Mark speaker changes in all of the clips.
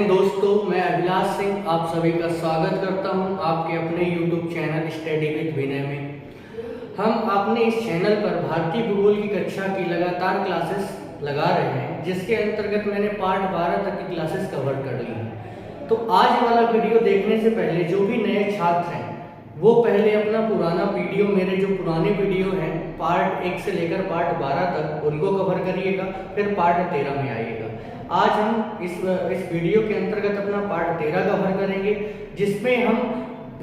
Speaker 1: Morning दोस्तों, मैं अभिलाष सिंह आप सभी का स्वागत करता हूं आपके अपने YouTube चैनल स्टडी विद विनय में। हम अपने इस चैनल पर भारतीय भूगोल की कक्षा की लगातार क्लासेस लगा रहे हैं, जिसके अंतर्गत मैंने पार्ट 12 तक की क्लासेस कवर कर ली हैं। तो आज वाला वीडियो देखने से पहले जो भी नए छात्र हैं वो पहले अपना पुराना वीडियो, मेरे जो पुराने वीडियो हैं पार्ट 1 से लेकर पार्ट 12 तक, उनको कवर करिएगा, फिर पार्ट 13 में आइएगा। आज हम इस वीडियो के अंतर्गत अपना पार्ट 13 कवर करेंगे, जिसमें हम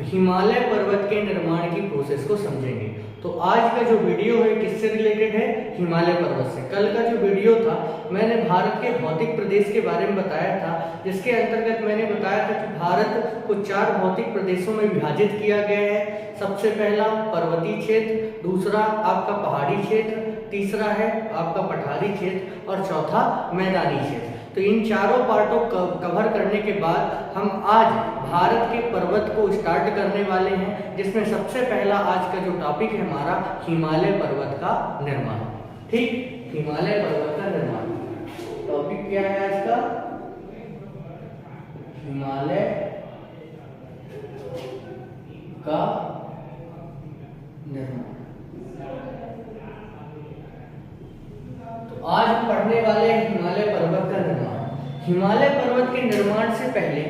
Speaker 1: हिमालय पर्वत के निर्माण की प्रोसेस को समझेंगे। तो आज का जो वीडियो है किससे रिलेटेड है? हिमालय पर्वत से। कल का जो वीडियो था मैंने भारत के भौतिक प्रदेश के बारे में बताया था, जिसके अंतर्गत मैंने बताया था कि भारत को 4 भौतिक प्रदेशों में विभाजित किया गया है। सबसे पहला पर्वतीय क्षेत्र, दूसरा आपका पहाड़ी क्षेत्र, तीसरा है आपका पठारी क्षेत्र और चौथा मैदानी क्षेत्र। तो इन चारों पार्टों को कवर करने के बाद हम आज भारत के पर्वत को स्टार्ट करने वाले हैं, जिसमें सबसे पहला आज का जो टॉपिक है हमारा हिमालय पर्वत का निर्माण। ठीक, हिमालय पर्वत का निर्माण टॉपिक क्या है आज का? हिमालय का निर्माण। तो आज हम पढ़ने वाले हैं हिमालय पर्वत का निर्माण। हिमालय पर्वत के निर्माण से पहले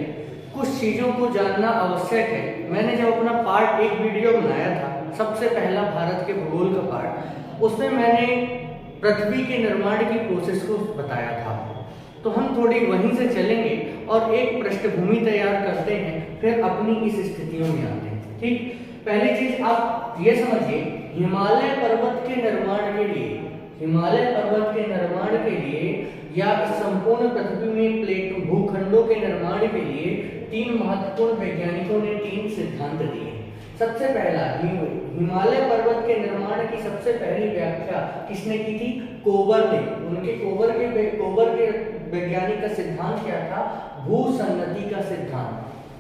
Speaker 1: कुछ चीजों को जानना आवश्यक है। मैंने जब अपना पार्ट 1 वीडियो बनाया था, सबसे पहला भारत के भूगोल का पार्ट, उसमें मैंने पृथ्वी के निर्माण की प्रोसेस को बताया था। तो हम थोड़ी वहीं से चलेंगे और एक पृष्ठभूमि तैयार करते हैं, फिर अपनी इस स्थितियों में आते हैं। ठीक, पहली चीज आप ये समझिए, हिमालय पर्वत के निर्माण के लिए, हिमालय पर्वत के निर्माण के लिए या इस संपूर्ण पृथ्वी में प्लेट भूखंडों के निर्माण के लिए 3 महत्वपूर्ण वैज्ञानिकों ने 3 सिद्धांत दिए। सबसे पहला, हिमालय पर्वत के निर्माण की सबसे पहली व्याख्या किसने की थी? कोबर ने। उनके कोबर के वैज्ञानिक का सिद्धांत क्या था? भूसन्नति का सिद्धांत।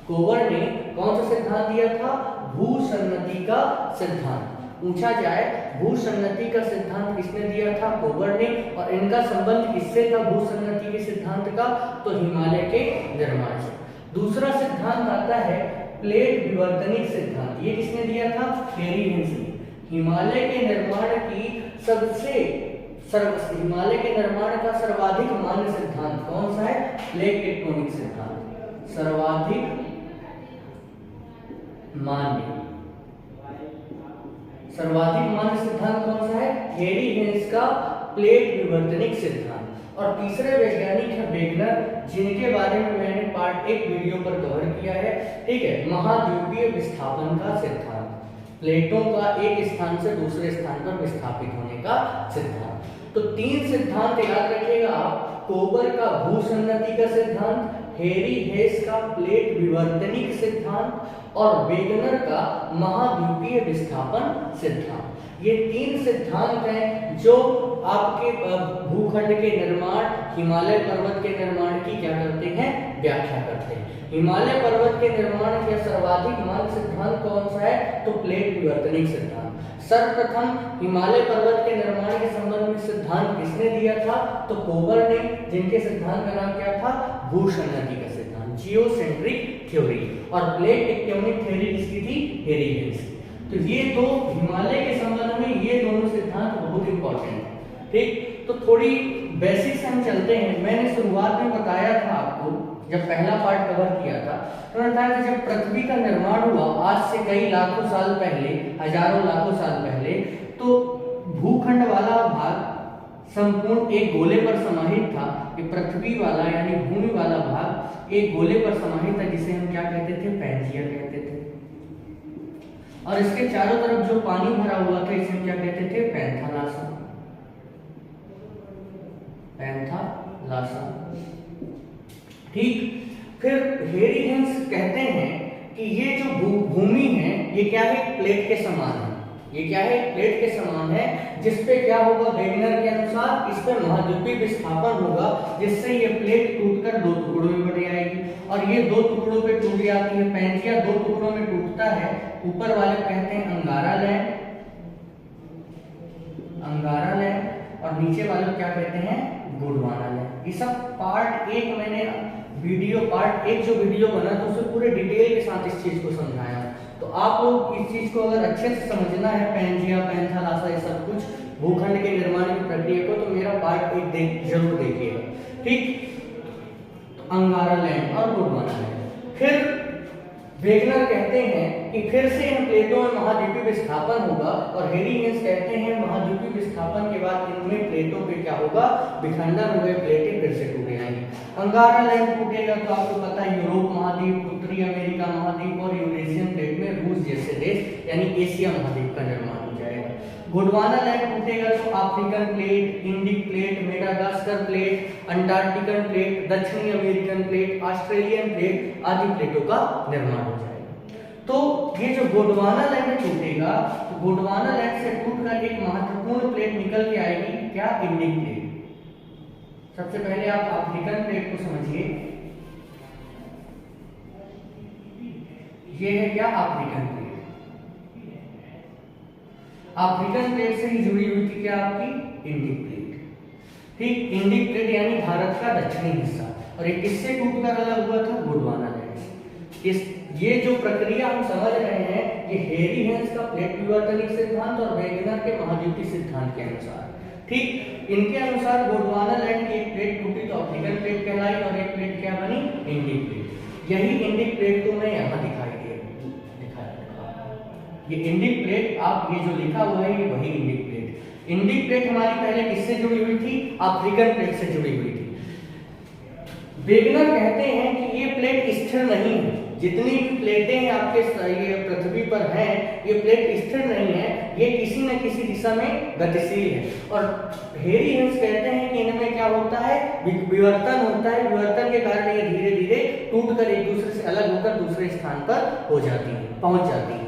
Speaker 1: कोबर ने कौन सा सिद्धांत दिया था? भूसन्नति का सिद्धांत। पूछा जाए भूसन्नति का सिद्धांत किसने दिया था? कोबर ने। और इनका संबंध किससे था भूसन्नति के सिद्धांत का? तो हिमालय के निर्माण से। दूसरा सिद्धांत आता है प्लेट विवर्तनिक सिद्धांत। ये किसने दिया था? हेरी हेंस ने। हिमालय के निर्माण के निर्माण का सर्वाधिक मान्य सिद्धांत कौन सा है? प्लेट टेक्टोनिक सिद्धांत। सर्वाधिक मान्य सिद्धांत कौन सा है? हेरी हेंस का प्लेट विवर्तनिक सिद्धांत। और तीसरे वैज्ञानिक है वेगनर, जिनके बारे में मैंने पार्ट 1 वीडियो पर कवर किया है। ठीक है, महाद्वीपीय विस्थापन का सिद्धांत, प्लेटों का एक स्थान से दूसरे स्थान पर विस्थापित होने का सिद्धांत। तो 3 सिद्धांत याद रखिएगा आप, कोबर का भूसन्नति का सिद्धांत, हेरी हेंस का प्लेट विवर्तनिक सिद्धांत और वेगनर का महाद्वीपीय विस्थापन सिद्धांत। ये 3 सिद्धांत हैं जो आपके भूखंड के निर्माण, हिमालय पर्वत के निर्माण की क्या करते हैं? व्याख्या करते हैं। हिमालय पर्वत के निर्माण का सर्वाधिक मान्य सिद्धांत कौन सा है? तो प्लेट विवर्तनिक सिद्धांत। सर्वप्रथम हिमालय पर्वत के निर्माण के संबंध में सिद्धांत किसने दिया था? तो कोबर ने, जिनके सिद्धांत का नाम क्या था? भूसन्नति का सिद्धांत, जियोसेंट्रिक थ्योरी। और प्लेट टेक्टोनिक थ्योरी किसकी थी? हेरी हेंस। तो ये दो हिमालय के संबंध में ये दोनों सिद्धांत बहुत इंपॉर्टेंट है। ठीक, तो थोड़ी बेसिक से हम चलते हैं। मैंने शुरुआत में बताया था आपको, जब पहला पार्ट कवर किया था, तो मैंने बताया था जब पृथ्वी का निर्माण हुआ आज से कई लाखों साल पहले, हजारों लाखों साल पहले, तो भूखंड वाला भाग संपूर्ण एक गोले पर समाहित था। ये पृथ्वी वाला यानी भूमि वाला भाग एक गोले पर समाहित था, जिसे हम क्या कहते थे? पैंजिया कहते थे। और इसके चारों तरफ जो पानी भरा हुआ था इसे हम क्या कहते थे? पैंथालासा। ठीक, फिर हेरी हेंस कहते हैं कि ये जो भूमि है ये क्या है? प्लेट के समान है। ये क्या है? प्लेट के समान है, जिसपे क्या होगा? वेगनर के अनुसार इस पर महाद्वीपीय विस्थापन होगा, जिससे ये प्लेट टूटकर 2 टुकड़ों में बट जाएगी। और ये 2 टुकड़ों पे टूट जाती है। पैंजिया 2 टुकड़ों में टूटता है। ऊपर वाले कहते हैं अंगारा लैंड, और नीचे वाले क्या कहते हैं? गोंडवाना लैंड। ये सब पार्ट 1 मैंने वीडियो वीडियो पार्ट एक जो वीडियो बना था उसमें पूरे डिटेल के साथ इस चीज को समझाया। तो आप लोग इस चीज को अगर अच्छे से समझना है, पैंजिया, पैंथालासा, ये सब कुछ भूखंड के निर्माण की प्रक्रिया को, तो मेरा पार्ट एक जरूर देखिएगा, ठीक। तो अंगारा लैंड और गोंडवाना लैंड। फिर वेगनर कहते हैं कि फिर से इन प्लेटों में महाद्वीपीय विस्थापन होगा, और हेरी हेंस कहते हैं महाद्वीपीय विस्थापन के बाद इनमें प्लेटों पे क्या होगा, विखंडन हुए, प्लेटें फिर से टूट जाएंगी। अंगारा लैंड टूटेगा तो आपको पता है यूरोप महाद्वीप, उत्तरी अमेरिका महाद्वीप और यूरेशियन प्लेट में रूस जैसे देश यानी एशिया महाद्वीप का निर्माण हो जाएगा। गोंडवाना लैंड टूटेगा तो African plate, Indic plate, Madagascar plate, Antarctican plate, दक्षिणी अमेरिकन प्लेट, ऑस्ट्रेलियन प्लेट आदि प्लेटों का निर्माण हो जाएगा। तो ये जो गोंडवाना लैंड टूटेगा, तो गोंडवाना लैंड से टूटकर एक महत्वपूर्ण प्लेट निकल के आएगी, क्या, इंडिक प्लेट। सबसे पहले आप अफ्रीकन प्लेट को समझिए, ये है क्या, अफ्रीकन प्लेट। अफ्रीकन प्लेट से ही जुड़ी हुई थी क्या, आपकी इंडिक प्लेट, ठीक। इंडिक प्लेट यानी भारत का दक्षिणी हिस्सा, और ये किससे टूटकर अलग हुआ था, गोंडवाना लैंड। इस ये जो प्रक्रिया हम समझ रहे हैं, ये हेरी हेंस का प्लेट विवर्तनिक सिद्धांत और वेगनर के महाद्वीपीय सिद्धांत के अनुसार, ठीक। इनके अनुसार गोंडवाना लैंड की एक प्लेट टूटी तो अफ्रीकन प्लेट कहलाई, और एक प्लेट क्या बनी, इंडिक प्लेट। यही इंडिक प्लेट को मैं यहाँ दिखाई दे ये इंडिक प्लेट, आप ये जो लिखा हुआ है ये वही इंडिक प्लेट। इंडिक प्लेट हमारी पहले किससे जुड़ी हुई थी, अफ्रीकन प्लेट से जुड़ी हुई थी। वेगनर कहते हैं कि ये प्लेट स्थिर नहीं है, जितनी भी प्लेटें हैं आपके ये पृथ्वी पर हैं, ये प्लेट स्थिर नहीं है, ये किसी न किसी दिशा में गतिशील है। और हेरी हेंस कहते हैं कि इनमें क्या होता है, विवर्तन होता है, विवर्तन के कारण ये धीरे धीरे टूटकर एक दूसरे से अलग होकर दूसरे स्थान पर हो जाती है, पहुंच जाती है।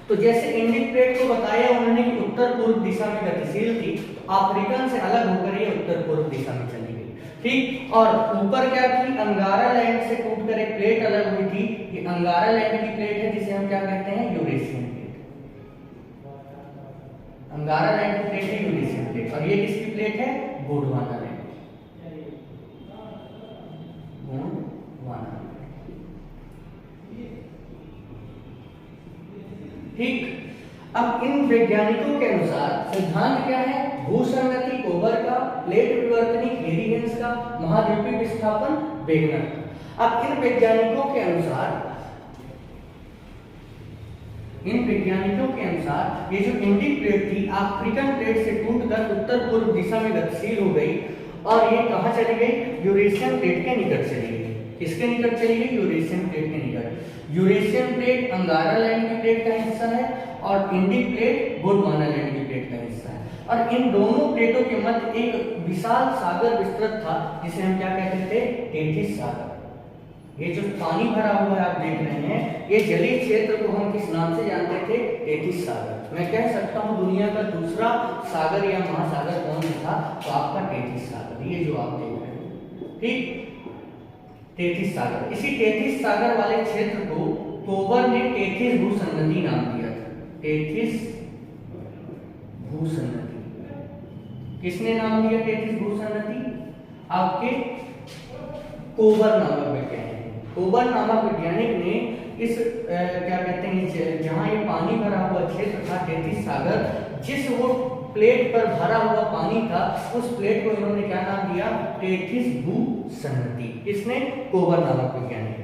Speaker 1: तो जैसे इंडिक प्लेट को बताया उन्होंने कि उत्तर पूर्व दिशा में गतिशील थी, तो अफ्रीकन से अलग होकर ये उत्तर पूर्व दिशा में चली गई, ठीक। और ऊपर क्या थी, अंगारा लैंड से टूटकर एक प्लेट अलग हुई थी, ये अंगारा लैंड की प्लेट है, जिसे हम क्या कहते हैं, यूरेशियन प्लेट। अंगारा लैंड की प्लेट है यूरेशियन प्लेट, और ये किसकी प्लेट है, गोंडवाना लैंड, गोंडवाना, ठीक। अब इन वैज्ञानिकों के अनुसार सिद्धांत क्या है, भूसंगति कोबर का, प्लेट विवर्तनिक हेरी हेंस का, महाद्वीपीय विस्थापन वेगनर का। अब इन वैज्ञानिकों के अनुसार ये जो इंडिक प्लेट थी अफ्रीकन प्लेट से टूटकर उत्तर पूर्व दिशा में गतिशील हो गई, और ये कहां चली गई, यूरेशियन प्लेट के निकट चली गई। किसके निकट चली गई, यूरेशियन प्लेट के निकट। यूरेशियन प्लेट अंगारा लैंड की प्लेट का हिस्सा है, और इंडिक प्लेट गोंडवाना लैंड की प्लेट का हिस्सा है। और इन दोनों प्लेटों के मध्य एक विशाल सागर विस्तृत था, जिसे हम क्या कहते थे, टेथिस सागर। ये जो पानी भरा हुआ है आप देख रहे हैं, ये जलीय क्षेत्र को हम किस नाम से जानते थे, टेथिस सागर। मैं कह सकता हूँ दुनिया का दूसरा सागर या महासागर कौन सा था, तो आपका टेथिस सागर, ये जो आप देख रहे हैं, ठीक, टेथिस सागर। इसी टेथिस सागर वाले क्षेत्र को कोबर ने टेथिस भूसंगति नाम दिया था, टेथिस भूसंगति। किसने नाम दिया टेथिस भूसंगति, आपके कोबर नामक वैज्ञानिक। कोबर नामक वैज्ञानिक ने इस क्या कहते हैं, जहां ये पानी भरा हुआ क्षेत्र था टेथिस सागर, जिस वो प्लेट पर भरा हुआ पानी था, उस प्लेट को इन्होंने क्या नाम दिया, टेथिस भूसंगति। इसने कोबर नामक वैज्ञानिक।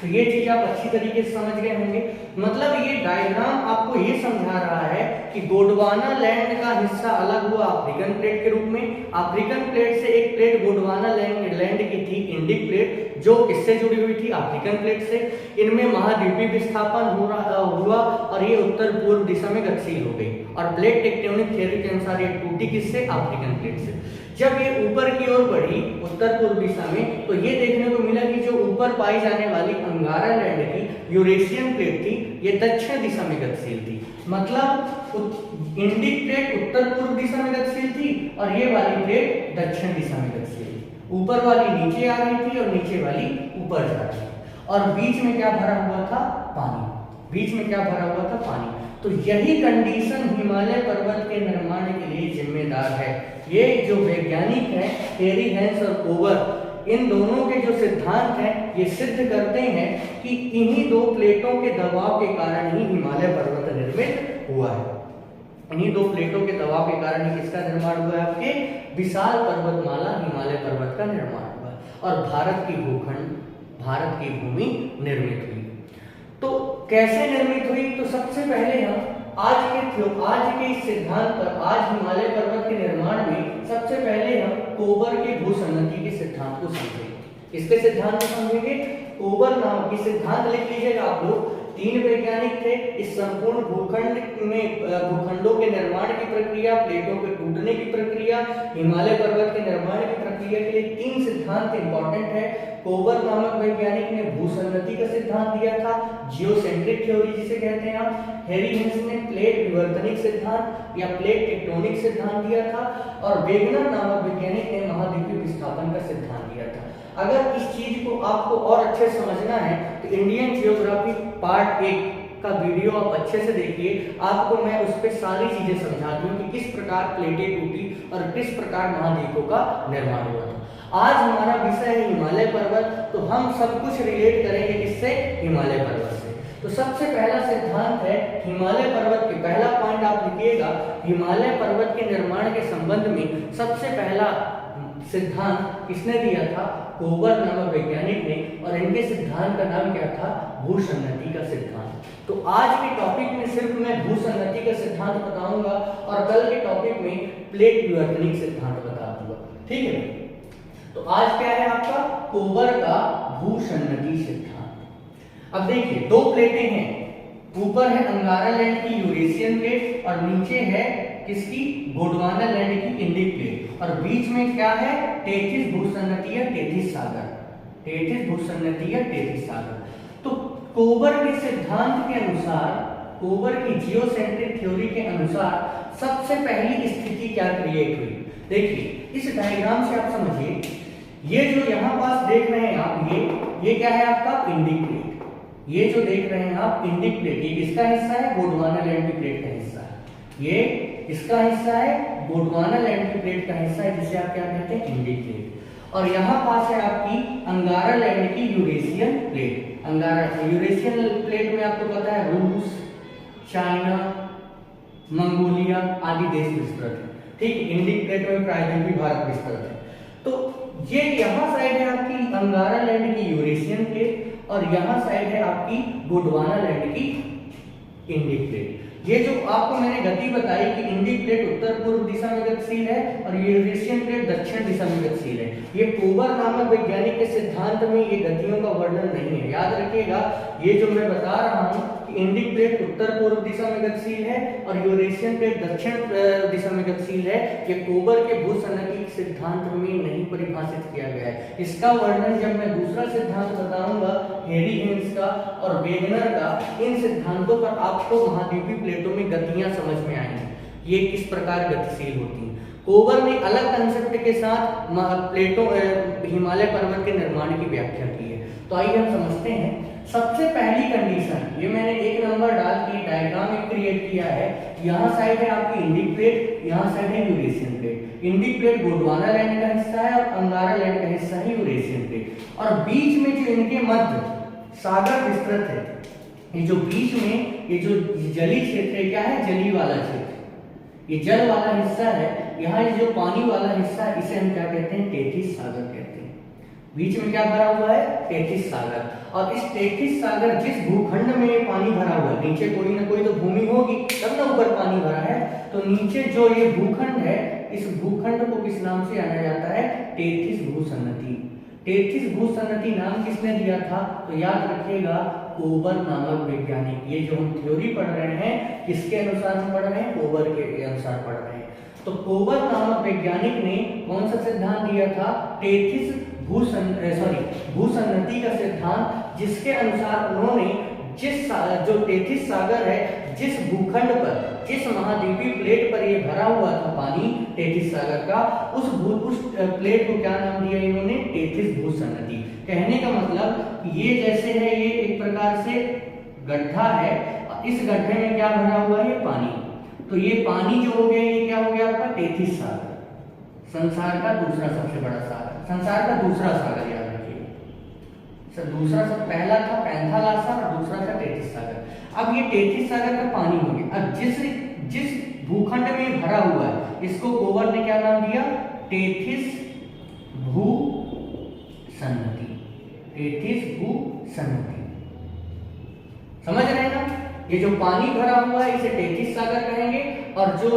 Speaker 1: तो ये चीज आप अच्छी तरीके से समझ गए होंगे। मतलब ये डायग्राम आपको ये समझा रहा है कि गोंडवाना लैंड का हिस्सा अलग हुआ अफ्रीकन प्लेट के रूप में। अफ्रीकन प्लेट से एक प्लेट गोंडवाना लैंड की थी, इंडिक प्लेट, जो किससे जुड़ी हुई थी, अफ्रीकन प्लेट से। इनमें महाद्वीपीय विस्थापन हुआ और ये उत्तर पूर्व दिशा में गतिशील हो गई। और प्लेट टेक्टोनिक थ्योरी के अनुसार ये टूटी किससे, अफ्रीकन प्लेट से। जब ये ऊपर की ओर बढ़ी उत्तर पूर्व दिशा में, तो ये देखने को मिला कि जो ऊपर पाई जाने वाली अंगारा लैंड की यूरेशियन प्लेट थी, ये दक्षिण दिशा में गतिशील थी। मतलब इंडिक प्लेट उत्तर पूर्व दिशा में गतिशील थी और ये वाली प्लेट दक्षिण दिशा में गतिशील थी। ऊपर वाली नीचे आ रही थी और नीचे वाली ऊपर जा रही थी। और बीच में क्या भरा हुआ था, पानी। बीच में क्या भरा हुआ था, पानी। तो यही कंडीशन हिमालय पर्वत के निर्माण के लिए जिम्मेदार है। ये जो वैज्ञानिक हैं हेरी हेंस और कोबर, इन दोनों के जो सिद्धांत हैं ये सिद्ध करते हैं कि इन्हीं दो प्लेटों के दबाव के कारण ही हिमालय पर्वत निर्मित हुआ है। इन्हीं दो प्लेटों के दबाव के कारण ही किसका निर्माण हुआ है? आपके विशाल पर्वतमाला हिमालय पर्वत का निर्माण हुआ और भारत की भूखंड, भारत की भूमि निर्मित हुई। तो कैसे निर्मित हुई? तो सबसे पहले हम आज के इस सिद्धांत पर, आज हिमालय पर्वत के निर्माण में सबसे पहले हम कोबर के भूसन्नति के सिद्धांत को समझेंगे। इसके सिद्धांत को समझेंगे। कोबर नाम के सिद्धांत लिख लीजिएगा आप लोग। 3 वैज्ञानिक थे। इस संपूर्ण भूखंड में भूखंडों के निर्माण की प्रक्रिया, प्लेटों के टूटने की प्रक्रिया, हिमालय पर्वत के निर्माण की प्रक्रिया के लिए 3 सिद्धांत इंपॉर्टेंट है। कोबर नामक वैज्ञानिक ने भूसन्नति का सिद्धांत दिया था, जियोसेंट्रिक थ्योरी जिसे कहते हैं आप। हैरी हिंस ने प्लेट विवर्तनिक सिद्धांत या प्लेट टेक्टोनिक सिद्धांत दिया था और वेगनर नामक वैज्ञानिक ने महाद्वीपीय विस्थापन का सिद्धांत दिया था। अगर इस चीज को आपको और अच्छे समझना है तो इंडियन जियोग्राफी पार्ट 1 का वीडियो आप अच्छे से देखिए। आपको मैं उस पर सारी चीजें समझा दूं कि किस प्रकार प्लेटें टूटी और किस प्रकार महाद्वीपों का निर्माण हुआ था। आज हमारा विषय है हिमालय पर्वत, तो हम सब कुछ रिलेट करेंगे किससे? हिमालय पर्वत से। तो सबसे पहला सिद्धांत है हिमालय पर्वत के, पहला पॉइंट आप लिखिएगा, हिमालय पर्वत के निर्माण के संबंध में सबसे पहला सिद्धांत किसने दिया था? कोबर नामक वैज्ञानिक ने। और इनके सिद्धांत का नाम क्या था? भूसन्नति का सिद्धांत। तो आज के टॉपिक में सिर्फ मैं भूसन्नति का सिद्धांत बताऊंगा और कल के टॉपिक में प्लेट विवर्तनिक सिद्धांत बता दूंगा। ठीक है, तो आज क्या है आपका? कोबर का भूसन्नति सिद्धांत। अब देखिए, 2 प्लेटें हैं। ऊपर है अंगारा लैंड की यूरेशियन प्लेट और नीचे है किसकी? गोंडवाना लैंड की इंडिक प्लेट। और बीच में क्या है? टेथिस भूसन्नति या टेथिस सागर। टेथिस भूसन्नति या टेथिस सागर। तो कोबर के सिद्धांत के अनुसार, कोबर की जियोसेंट्रिक थ्योरी के अनुसार सबसे पहली स्थिति क्या क्रिएट हुई? देखिए, इस डायग्राम से आप समझिए, ये जो यहाँ पास देख रहे हैं आप, ये क्या है आपका? Indic plate. ये जो देख रहे हैं आप इंडिक प्लेट, ये किसका हिस्सा है? गोंडवाना लैंड की प्लेट का हिस्सा है। ये इसका हिस्सा है, गोंडवाना लैंड की प्लेट का हिस्सा है, जिसे आप क्या कहते हैं? Indic plate. और यहाँ पास है आपकी अंगारा लैंड की यूरेशियन प्लेट। अंगारा यूरेशियन प्लेट में आपको पता है रूस, चाइना, मंगोलिया आदि देश विस्तृत है। ठीक, इंडिक प्लेट में प्रायद्वीपीय भारत विस्तृत है। तो ये यहाँ साइड है आपकी अंगारा लैंड की यूरेशियन प्लेट और यहाँ साइड है आपकी गोंडवाना लैंड की इंडिक प्लेट। ये जो आपको मैंने गति बताई कि इंडिक प्लेट उत्तर पूर्व दिशा में गतिशील है और यूरेशियन प्लेट दक्षिण दिशा में गतिशील है। ये कोबर नामक वैज्ञानिक के सिद्धांत में ये गतियों का वर्णन नहीं है। याद रखिएगा, ये जो मैं बता रहा हूँ कि इंडिक प्लेट उत्तर पूर्व दिशा में गतिशील है और यूरेशियन प्लेट दक्षिण दिशा में गतिशील है, ये कोबर के भूसन्नति सिद्धांत में नहीं परिभाषित किया गया है। इसका वर्णन जब मैं दूसरा सिद्धांत बताऊंगा, हैरी हिंस का और वेगनर का, इन सिद्धांतों पर आपको महाद्वीपीय प्लेटों में गतियां समझ में आएंगी, ये किस प्रकार गतिशील होती हैं। कोबर ने अलग कंसेप्ट के साथ प्लेटों हिमालय पर्वत के निर्माण की व्याख्या की है। तो आइए हम समझते हैं। सबसे पहली कंडीशन, ये मैंने 1 नंबर डाल के डायग्राम एक क्रिएट किया है। यहाँ साइड है आपकी इंडिक प्लेट, यहाँ साइड है Eurasian plate. Indic plate Gondwana land का हिस्सा है और अंगारा लैंड का हिस्सा है यूरेशियन प्लेट। और बीच में जो इनके मध्य सागर विस्तृत है, ये जो बीच में ये जो जली क्षेत्र है, क्या है? जली वाला क्षेत्र, ये जल वाला हिस्सा है। यहाँ ये जो पानी वाला हिस्सा है, इसे हम क्या कहते हैं? टेथिस सागर कहते हैं। बीच में क्या भरा हुआ है? टेथिस सागर। और इस टेथिस सागर, जिस भूखंड में ये पानी भरा हुआ है, नीचे कोई ना कोई तो भूमि होगी तब ना ऊपर पानी भरा है, तो नीचे जो ये भूखंड है, इस भूखंड को किस नाम से जाना जाता है? टेथिस भूसन्नति। टेथिस भूसन्नति नाम किसने दिया था? तो याद रखिएगा, कोबर नामक वैज्ञानिक। ये जो हम थ्योरी पढ़ रहे हैं, किसके अनुसार हम पढ़ रहे हैं? कोबर के अनुसार पढ़ रहे हैं। तो कोबर नामक वैज्ञानिक ने कौन सा सिद्धांत दिया था? टेथिस भूसन्नति का सिद्धांत, जिसके अनुसार उन्होंने जो टेथिस सागर है, जिस भूखंड पर, जिस महाद्वीपीय प्लेट पर ये भरा हुआ था पानी टेथिस सागर का, उस प्लेट को क्या नाम दिया इन्होंने? टेथिस भूसन्नति। कहने का मतलब ये जैसे है, ये एक प्रकार से गड्ढा है, इस गड्ढे में क्या भरा हुआ है? पानी। तो ये पानी जो हो गया, ये क्या हो गया आपका? टेथिस सागर। संसार का दूसरा सबसे बड़ा सागर, संसार का दूसरा सागर याद रखिए सर। दूसरा सब पहला था पैंथालासा और दूसरा था टेथिस सागर। अब ये टेथिस सागर का पानी हो गया। अब जिस भूखंड में भरा हुआ है इसको कोबर ने क्या नाम दिया? टेथिस भू सन्नति। टेथिस भू सन्नति, समझ रहे हैं ना? ये जो पानी भरा हुआ है इसे टेथिस सागर कहेंगे और जो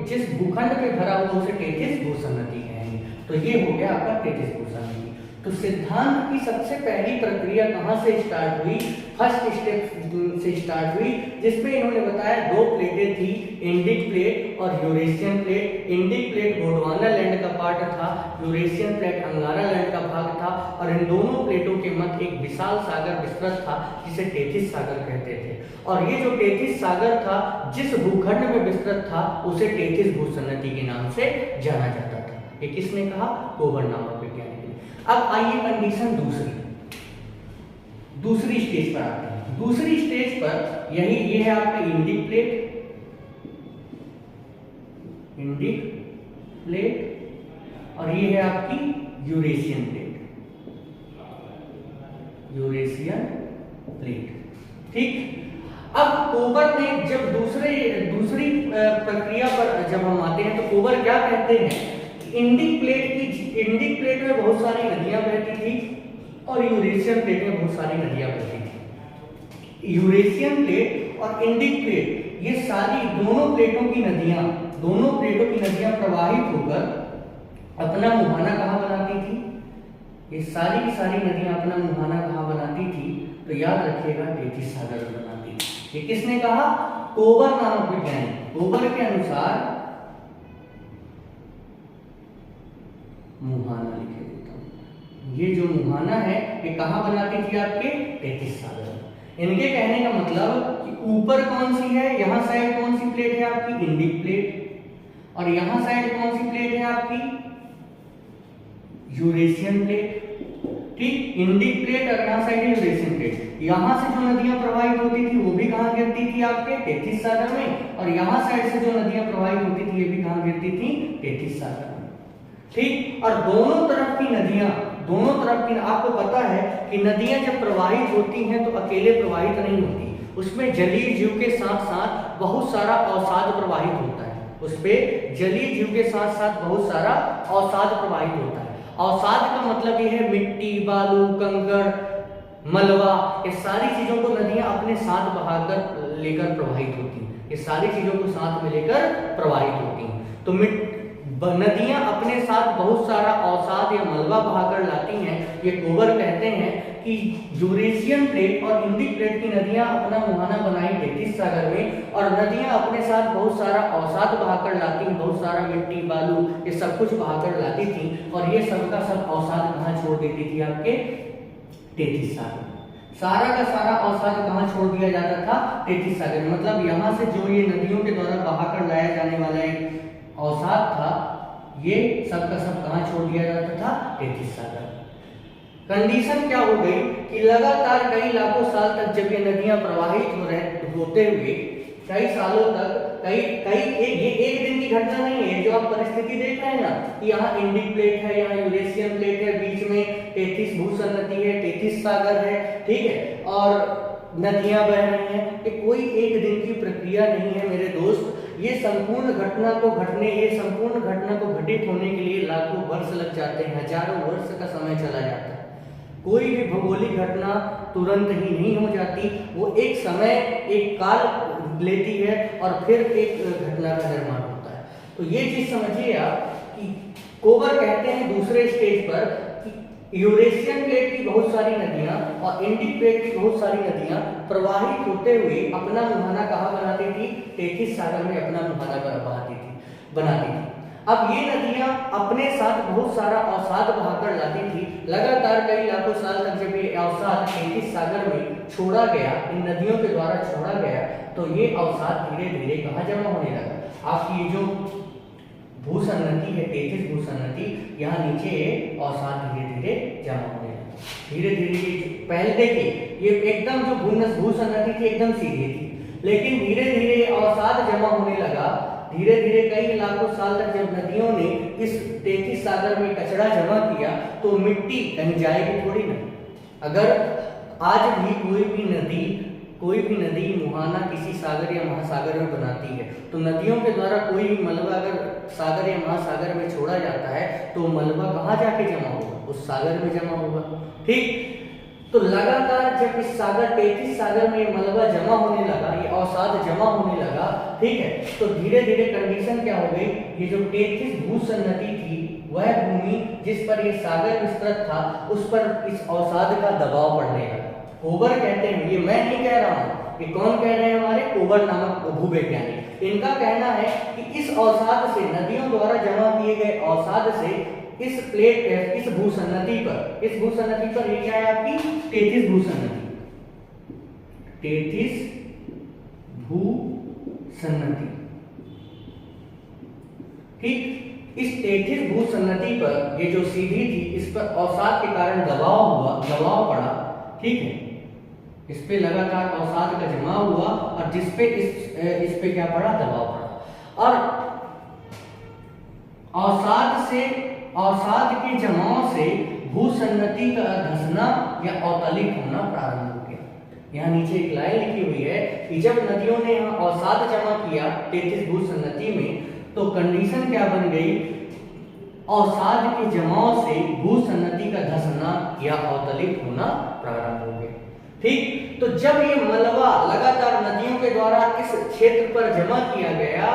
Speaker 1: जिस भूखंड पे भरा हुआ उसे टेथिस भू सन्नति कहेंगे। तो ये हो गया आपका टेथिस भू सन्नति। तो सिद्धांत की सबसे पहली प्रक्रिया कहां से स्टार्ट हुई? फर्स्ट स्टेप से स्टार्ट हुई, जिसमें इन्होंने बताया दो प्लेटें थी, इंडिक प्लेट और Eurasian plate. Indic plate Gondwana land का पार्ट था, यूरेशियन प्लेट अंगारा लैंड का भाग था और इन दोनों प्लेटों के मध्य एक विशाल सागर विस्तृत था जिसे टेथिस सागर कहते थे। और ये जो टेथिस सागर था जिस भूखंड में विस्तृत था उसे टेथिस भू सन्नति के नाम से जाना जाता था। ये किसने कहा? कोबर नामक वैज्ञानिक ने। अब आइए कंडीशन दूसरी स्टेज पर आते हैं। दूसरी स्टेज पर ये है आपका इंडिक प्लेट, और ये है आपकी यूरेशियन प्लेट। ठीक। अब कोबर ने जब दूसरी प्रक्रिया पर जब हम आते हैं तो कोबर क्या कहते हैं? इंडिक प्लेट में बहुत सारी नदियां बहती थी और यूरेशियन प्लेट में बहुत सारी नदियां बहती थी। यूरेशियन प्लेट और इंडिक प्लेट ये सारी दोनों प्लेटों की नदियां प्रवाहित होकर अपना मुहाना कहाँ बनाती थी? ये सारी की सारी नदियां अपना मुहाना कहाँ बनाती थी? तो याद रखिएगा टेथिस सागर में बनाती थी। ये किसने कहा? कोबर नामक वैज्ञानिक। कोबर के अनुसार मुहाना लिखे देता हूं। ये जो मुहाना है ये कहाँ बनाती थी? आपके टेथिस सागर में। इनके कहने का मतलब कि ऊपर कौन सी है, यहाँ साइड कौन सी प्लेट है आपकी? Indic plate. और यहाँ साइड कौन सी प्लेट है आपकी? Eurasian plate. ठीक, इंडिक प्लेट और यहाँ साइड यूरेशियन प्लेट। यहाँ से जो नदियां प्रवाहित होती थी वो भी कहाँ गिरती थी? आपके टेथिस सागर में। और यहाँ साइड से जो नदियां प्रवाहित होती थी ये भी कहाँ गिरती थी? टेथिस सागर में। ठीक। और दोनों तरफ की आपको पता है कि नदियां जब प्रवाहित होती हैं तो अकेले प्रवाहित नहीं होती, उसमें जलीय जीव के साथ साथ बहुत सारा अवसाद प्रवाहित होता है। अवसाद प्रवाहित होता है। अवसाद का मतलब ये है मिट्टी, बालू, कंकड़, मलबा, ये सारी चीजों को नदियां अपने साथ बहाकर लेकर प्रवाहित होती हैं। ये सारी चीजों को साथ में लेकर प्रवाहित होती हैं। तो नदियां अपने साथ बहुत सारा अवसाद या मलबा बहाकर लाती हैं। ये कोबर कहते हैं कि यूरेशियन प्लेट और इंडिक प्लेट की नदियां अपना मुहाना बनाई टेथिस सागर में और नदियां अपने साथ बहुत सारा अवसाद बहाकर लाती हैं, बहुत सारा मिट्टी, बालू, ये सब कुछ बहाकर लाती थी। और ये सब का सब अवसाद कहाँ छोड़ देती थी? आपके टेथिस सागर। सारा का सारा अवसाद कहाँ छोड़ दिया जाता था? टेथिस सागर। मतलब यहाँ से जो ये नदियों के द्वारा बहाकर लाया जाने वाला एक अवसाद था ये सब का सब कहाँ छोड़ दिया जाता था? टेथिस सागर। कंडीशन क्या हो गई कि लगातार कई लाखों साल तक जब ये नदियां प्रवाहित होते हुए कई सालों तक ये एक दिन की घटना नहीं है। जो आप परिस्थिति देख रहे हैं ना, यहाँ इंडिक प्लेट है, यहाँ यूरेशियन प्लेट है, बीच में टेथिस भू सन्नति है, टेथिस सागर है, ठीक है, और नदियां बह रही हैं। ये कोई एक दिन की प्रक्रिया नहीं है मेरे दोस्त। ये संपूर्ण घटना को घटित होने के लिए लाखों वर्ष लग जाते हैं, हजारों वर्ष का समय चला जाता है। कोई भी भौगोलिक घटना तुरंत ही नहीं हो जाती, वो एक समय, एक काल लेती है और फिर एक घटना का निर्माण होता है। तो ये चीज समझिए आप कि कोबर कहते हैं दूसरे स्टेज पर कि यूरेशियन प्लेट की बहुत सारी नदियां और इंडिक प्लेट की बहुत सारी नदियां प्रवाहित होते हुए अपना मुहाना कहाँ बनाती थी? टेथिस सागर में अपना मुहाना बनाती थी। अब ये नदियां अपने साथ बहुत सारा अवसाद बहाकर लाती थी। लगातार कई लाखों साल तक जब ये अवसाद टेथिस सागर में छोड़ा गया, इन नदियों के द्वारा छोड़ा गया, तो ये अवसाद धीरे धीरे कहाँ जमा होने लगा? आपकी ये जो भू सन्नति है, टेथिस भू सन्नति, यहाँ नीचे अवसाद धीरे धीरे जमा होने लगा। धीरे धीरे पहले देखिए ये एकदम जो भू सन्नति थी एकदम सीधी थी, लेकिन धीरे धीरे अवसाद जमा होने लगा धीरे धीरे कई लाखों साल तक जब नदियों ने इस तेथिस सागर में कचरा जमा किया तो मिट्टी कहीं जाएगी थोड़ी ना। अगर आज भी कोई भी नदी मुहाना किसी सागर या महासागर में बनाती है तो नदियों के द्वारा कोई भी मलबा अगर सागर या महासागर में छोड़ा जाता है तो मलबा कहाँ जाके जमा होगा, उस सागर में जमा होगा। ठीक, तो लगातार जब इस सागर तेथिस सागर में मलबा जमा होने लगा, ये अवसाद जमा होने लगा, ठीक है, तो धीरे धीरे कंडीशन क्या हो गई, ये जो तेथिस भूसन्नति थी वह भूमि जिस पर ये सागर विस्तृत था उस पर इस अवसाद का दबाव पड़ने लगा। कोबर कहते हैं, ये मैं नहीं कह रहा हूँ, ये कौन कह रहे हैं, हमारे कोबर नामक भूवैज्ञानिक। इनका कहना है कि इस अवसाद से, नदियों द्वारा जमा किए गए अवसाद से इस भूसन्नति पर ये क्या है आपकी तेथिस भूसन्नति, ठीक, इस तेथिस भूसन्नति पर ये जो सीढ़ी थी इस पर अवसाद के कारण दबाव पड़ा, ठीक है, इस पे लगातार अवसाद का जमा हुआ और जिसपे इस पे क्या पड़ा, दबाव पड़ा, और अवसाद के जमाव से भूसन्नति का धंसना या अवतलित होना प्रारंभ हो गया। यहाँ नीचे एक लाइन लिखी हुई है कि जब नदियों ने यहाँ अवसाद जमा किया तेथिस भूसन्नति में तो कंडीशन क्या बन गई, अवसाद के जमाव से भूसन्नति का धंसना या अवतलित होना प्रारंभ हो गया। ठीक, तो जब ये मलबा लगातार नदियों के द्वारा इस क्षेत्र पर जमा किया गया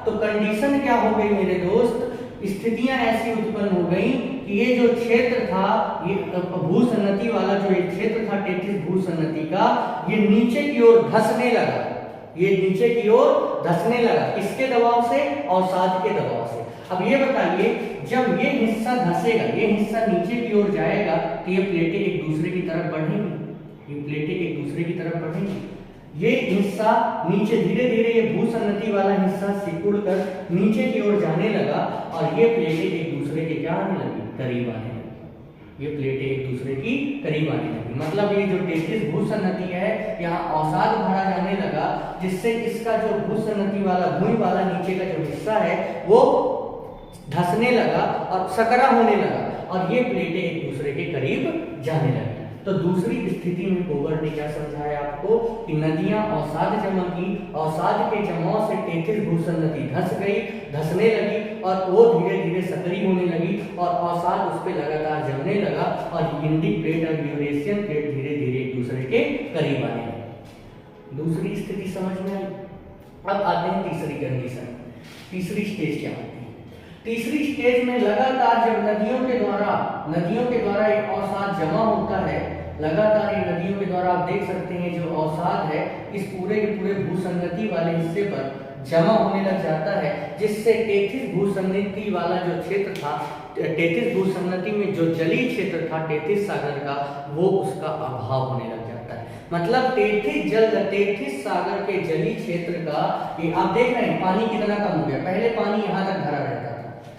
Speaker 1: तो कंडीशन क्या हो गई मेरे दोस्त, स्थितियां ऐसी उत्पन्न हो गई कि ये जो क्षेत्र था, ये भूसन्नति वाला जो ये क्षेत्र था तेथिस भूसन्नति का, ये नीचे की ओर धंसने लगा, किसके दबाव से, अवसाद के दबाव से। अब ये बताइए, जब ये हिस्सा धंसेगा, ये हिस्सा नीचे की ओर जाएगा तो ये प्लेटें एक दूसरे की तरफ बढ़ेंगी, ये हिस्सा नीचे धीरे धीरे ये भूसन्नति वाला हिस्सा सिकुड़कर नीचे की ओर जाने लगा और ये प्लेटें एक दूसरे के क्या आने लगी, करीब आने लगी। मतलब ये जो तेथिस भूसन्नति है यहाँ अवसाद भरा जाने लगा जिससे इसका जो भूसन्नति वाला भूमि वाला नीचे का जो हिस्सा है वो धंसने लगा और सकरा होने लगा और ये प्लेटें एक दूसरे के करीब जाने लगी। तो दूसरी स्थिति में कोबर ने क्या समझाया आपको कि नदियां अवसाद जमा की, अवसाद के जमाव से तेथिस भूसन्नति धंसने लगी और वो धीरे धीरे सक्रिय होने लगी और अवसाद उस पर लगातार जमने लगा और इंडिक प्लेट और यूरेशियन प्लेट धीरे धीरे एक दूसरे के करीब आने लगे। दूसरी स्थिति समझ में आई। अब आते हैं तीसरी कंडीशन, तीसरी स्टेज क्या होती है। तीसरी स्टेज में लगातार जब नदियों के द्वारा एक अवसाद जमा होता है, लगातार ये नदियों के द्वारा आप देख सकते हैं जो अवसाद है इस पूरे के पूरे भूसन्नति वाले हिस्से पर जमा होने लग जाता है, जिससे तेथिस भूसन्नति वाला जो क्षेत्र था, तेथिस भूसन्नति में जो जलीय क्षेत्र था तेथिस सागर का, वो उसका अभाव होने लग जाता है। मतलब तेथिस सागर के जलीय क्षेत्र का, ये आप देख रहे हैं पानी कितना कम हो गया। पहले पानी यहाँ तक भरा रहता था,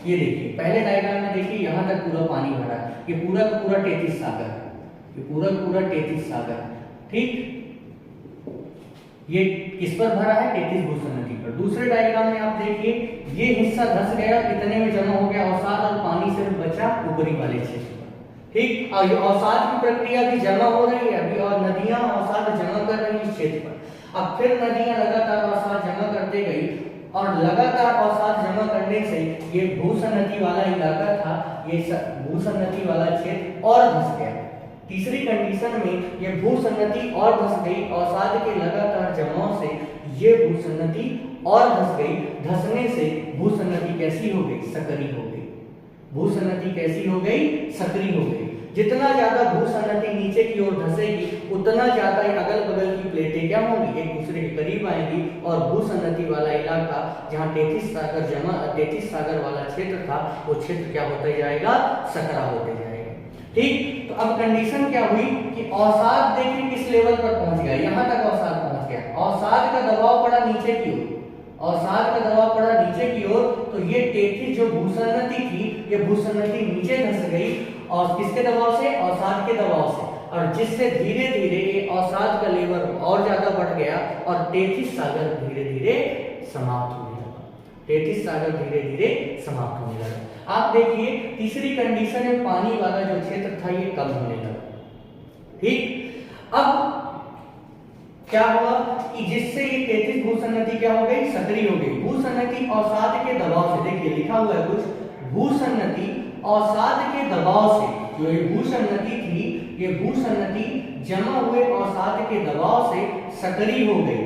Speaker 1: ये देखिए पहले डायग्राम में देखिए यहाँ तक पूरा पानी भरा है, ये पूरा का पूरा तेथिस सागर, ये पूरा पूरा तेथिस सागर, ठीक, ये किस पर भरा है, तेथिस भूसन्नति पर। दूसरे डायग्राम में आप देखिए ये हिस्सा धंस गया, कितने में जमा हो गया, अवसाद और पानी सिर्फ बचा ऊपरी वाले क्षेत्र पर, ठीक। और ये अवसाद की प्रक्रिया भी जमा हो रही है अभी और नदियां अवसाद जमा कर रही है इस क्षेत्र पर। अब फिर नदियां लगातार अवसाद जमा करते गई और लगातार अवसाद जमा करने से ये भूसन्नति वाला इलाका था, ये भूसन्नति वाला क्षेत्र और धंस गया। तीसरी कंडीशन में ये भूसन्नति और धंस गई, अवसाद के लगातार जमाव से ये भूसन्नति और धंस गई, धंसने से भूसन्नति कैसी हो गई, सक्रिय हो गई। भूसन्नति कैसी हो गई, सक्रिय हो गई। जितना ज्यादा भूसन्नति नीचे की ओर धंसेगी उतना ज्यादा अगल बगल की प्लेटें क्या होंगी, एक दूसरे के करीब आएंगी और भूसन्नति वाला इलाका जहाँ तेथिस सागर वाला क्षेत्र था वो क्षेत्र क्या होते जाएगा, सकरा होते जाएगा, ठीक। तो अब कंडीशन क्या हुई कि अवसाद देखिए किस लेवल पर पहुंच गया, यहाँ तक अवसाद पहुंच गया, अवसाद का दबाव पड़ा नीचे की ओर, तो ये तेथिस जो भूसन्नति थी ये भूसन्नति नीचे धंस गई और किसके दबाव से, अवसाद के दबाव से, और जिससे धीरे धीरे ये अवसाद का लेवल और ज्यादा बढ़ गया और तेथिस सागर धीरे धीरे समाप्त होने लगा। तैतीस सागर धीरे धीरे समाप्त होने लगा। आप देखिए तीसरी कंडीशन है पानी वाला जो क्षेत्र था ये कम होने लगा। ठीक, अब क्या हुआ कि जिससे ये 33 भूसन्नति क्या हो गई, सक्रिय हो गई। भूसन्नति अवसाद के दबाव से, देखिए लिखा हुआ है कुछ, भूसन्नति अवसाद के दबाव से, जो ये भूसन्नति थी ये भूसन्नति जमा हुए अवसाद के दबाव से सक्रिय हो गई।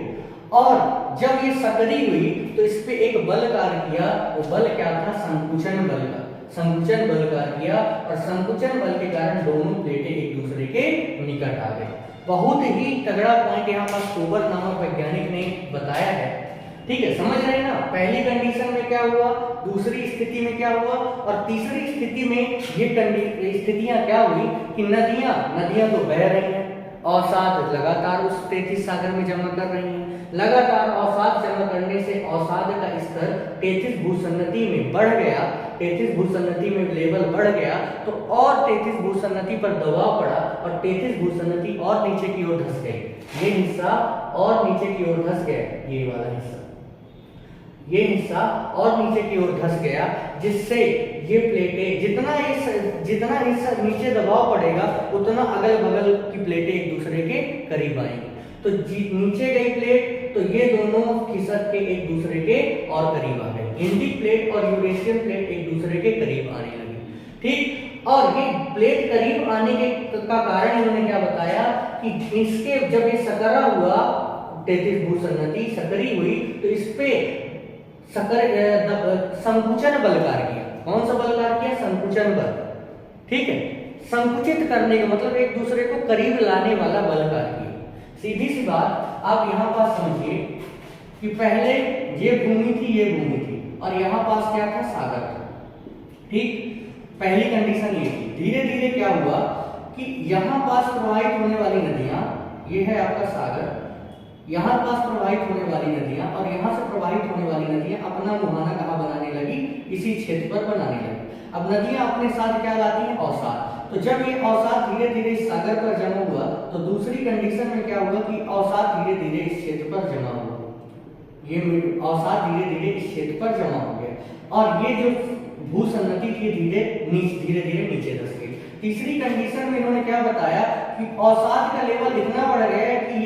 Speaker 1: और जब ये सक्रिय हुई तो इस पे एक बल कार्य किया, वो बल क्या था, संकुचन बल का, संकुचन बल कार्य किया और संकुचन बल के कारण दोनों प्लेटें एक दूसरे के निकट आ गई। बहुत ही तगड़ा पॉइंट यहाँ पर कोबर नामक वैज्ञानिक ने बताया है। ठीक है, समझ रहे हैं ना, पहली कंडीशन में क्या हुआ, दूसरी स्थिति में क्या हुआ और तीसरी स्थिति में ये स्थितियां क्या हुई कि नदियां तो बह रही हैं, अवसाद लगातार उस 33 सागर में जमा कर रही हैं। लगातार अवसाद जमा करने से अवसाद का स्तर 33 भूसन्नति में बढ़ गया, 33 भूसन्नति में लेवल बढ़ गया तो और 33 भूसन्नति पर दबाव पड़ा और 33 भूसन्नति और नीचे की ओर धंस गई। ये हिस्सा और नीचे की ओर धंस गया, ये वाला हिस्सा, ये हिस्सा और नीचे की ओर धंस गया, जिससे ये प्लेटें जितना हिस्सा नीचे दबाव पड़ेगा उतना अगल बगल की प्लेटें एक दूसरे के करीब आएंगी। तो नीचे गई प्लेट तो ये दोनों खिसक के एक दूसरे के और करीब आ गए। इंडिक प्लेट और यूरेशियन प्लेट एक दूसरे के करीब आने लगी। ठीक, और ये प्लेट करीब आने के का कारण इन्होंने क्या बताया कि इसके जब ये सकरा हुआ 33 भूसन्नति सक्रिय हुई तो इस पे संकुचन बल कार्य किया। कौन सा बल कार्य किया, संकुचन बल। ठीक है, संकुचित करने का मतलब एक दूसरे को करीब लाने वाला बल कार्य किया। सीधी सी बात आप यहाँ पास समझिए कि पहले ये भूमि थी, ये भूमि थी और यहाँ पास क्या था, सागर था। ठीक, पहली कंडीशन ये थी। धीरे धीरे क्या हुआ कि यहाँ पास प्रवाहित होने वाली नदियां, ये है आपका सागर, यहाँ पास प्रवाहित होने वाली नदियां और यहाँ से प्रवाहित होने वाली नदियां अपना मुहाना कहाँ बनाने लगी, इसी क्षेत्र पर बनाने लगी। अब नदियां अपने साथ क्या लाती हैं, अवसाद। तो जब ये अवसाद धीरे धीरे इस सागर पर जमा हुआ तो दूसरी कंडीशन में क्या हुआ कि अवसाद धीरे धीरे इस क्षेत्र पर जमा हुआ, ये अवसाद धीरे धीरे इस क्षेत्र पर जमा हो गया और ये जो भूसन्नति थी धीरे धीरे नीचे धंस गई। तीसरी कंडीशन में इन्होंने क्या बताया कि अवसाद का लेवल इतना बढ़ गया है कि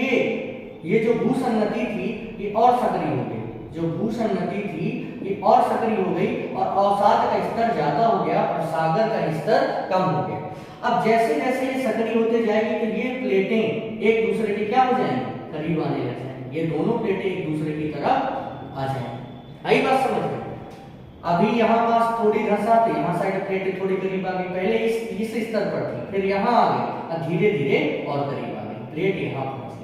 Speaker 1: ये जो भूसन्नति थी ये और सक्रिय हो गई, जो भूसन्नति थी ये और सक्रिय हो गई और अवसाद का स्तर ज्यादा हो गया और सागर का स्तर कम हो गया। अब जैसे जैसे ये सक्रिय होते जाएगी तो ये प्लेटें एक दूसरे के क्या हो जाएंगी, करीब आने लग जाएंगी। ये दोनों प्लेटें एक दूसरे की तरफ आ जाएंगी। आई बात समझ में? अभी यहाँ पास थोड़ी धंसा थी, यहाँ साइड प्लेटें थोड़ी करीब आ गई, पहले इस स्तर पर थी, फिर यहाँ आ गई और धीरे धीरे और करीब आ गई, प्लेट यहाँ पहुंच गई।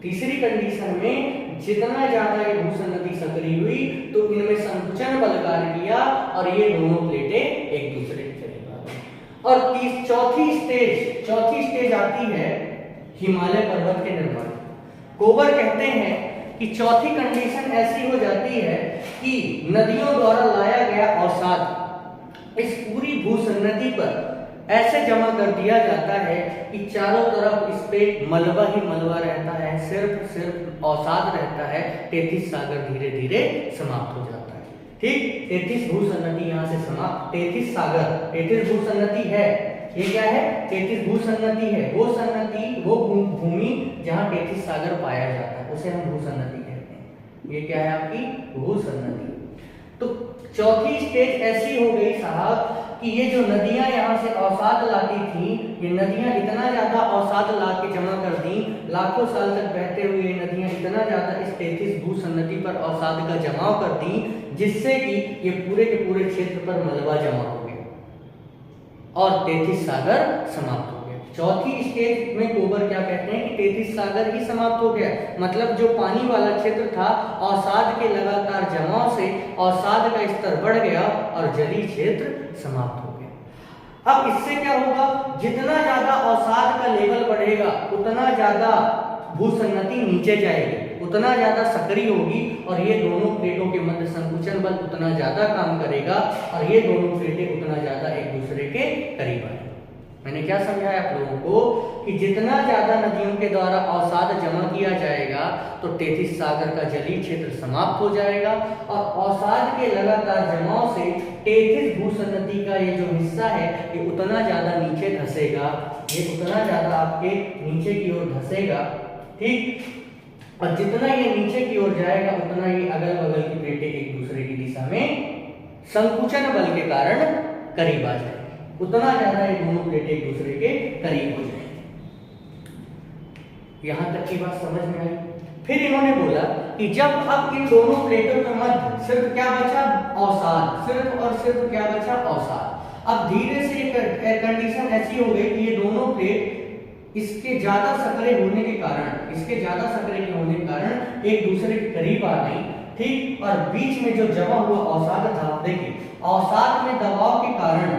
Speaker 1: तीसरी कंडीशन में जितना ज्यादा ये भूसन्नति सक्रिय हुई तो इनमें संकुचन बल कार्य किया और ये दोनों प्लेटें एक दूसरे के करीब आ गई। और चौथी स्टेज आती है हिमालय पर्वत के निर्माण। कोबर कहते हैं कि चौथी कंडीशन ऐसी हो जाती है कि नदियों द्वारा लाया गया अवसाद इस पूरी भूसन्नति पर ऐसे जमा कर दिया जाता है कि चारों तरफ इस पे मलबा ही मलबा रहता है, सिर्फ अवसाद रहता है। 33 सागर धीरे धीरे समाप्त हो जाता है। ठीक, 33 भूसन्नति यहाँ से समाप्त, 33 सागर, 33 भूसन्नति है, ये क्या है, 33 भूसन्नति है। वो सन्नति, वो भूमि जहाँ 33 सागर पाया जाता है उसे हम भूसन्नति कहते हैं। ये क्या है आपकी भूसन्नति। तो चौथी स्टेज ऐसी हो गई साहब कि ये जो नदियां यहाँ से अवसाद लाती थी, ये नदियां इतना ज्यादा अवसाद ला के जमा कर दी, लाखों साल तक बहते हुए ये नदियां इतना ज्यादा इस 33 भूसन्नति पर अवसाद का जमाव कर दी जिससे कि ये पूरे के पूरे क्षेत्र पर मलबा जमा हो गया और 33 सागर समाप्त हो गया। चौथी स्टेज में कोबर क्या कहते हैं कि 33 सागर ही समाप्त हो गया, मतलब जो पानी वाला क्षेत्र था अवसाद के लगातार जमाव से अवसाद का स्तर बढ़ गया और जलीय क्षेत्र समाप्त हो गया। अब इससे क्या होगा, जितना ज्यादा अवसाद का लेवल बढ़ेगा उतना ज्यादा भूसन्नति नीचे जाएगी, उतना ज्यादा सक्रिय होगी और ये दोनों प्लेटों के मध्य संकुचन बल उतना ज्यादा काम करेगा और ये दोनों प्लेटें उतना ज्यादा एक दूसरे के करीब आएंगी। मैंने क्या समझाया आप लोगों को कि जितना ज्यादा नदियों के द्वारा अवसाद जमा किया जाएगा तो टेथिस सागर का जलीय क्षेत्र समाप्त हो जाएगा और अवसाद के लगातार जमाव से टेथिस भूसंतति का ये जो हिस्सा है ये उतना ज्यादा नीचे धंसेगा, ये उतना ज्यादा आपके नीचे की ओर धंसेगा, ठीक। और जितना ये नीचे की ओर जाएगा उतना ये अगल बगल की प्लेटें एक दूसरे की दिशा में संकुचन बल के कारण करीब आ जाएगी, उतना ज्यादा ये दोनों प्लेटें एक दूसरे के करीब हो जाएंगी। यहां तक की बात समझ में आई। फिर इन्होंने बोला कि जब अब इन दोनों प्लेटों के मध्य सिर्फ क्या बचा, अवसाद, सिर्फ और सिर्फ क्या बचा, अवसाद। अब धीरे से एक कंडीशन ऐसी हो गई कि ये दोनों प्लेट इसके ज्यादा सकरे होने के कारण, इसके ज्यादा सकरे के होने के कारण एक दूसरे के करीब आ गई, ठीक। और बीच में जो जमा हुआ अवसाद था, देखिए अवसाद में दबाव के कारण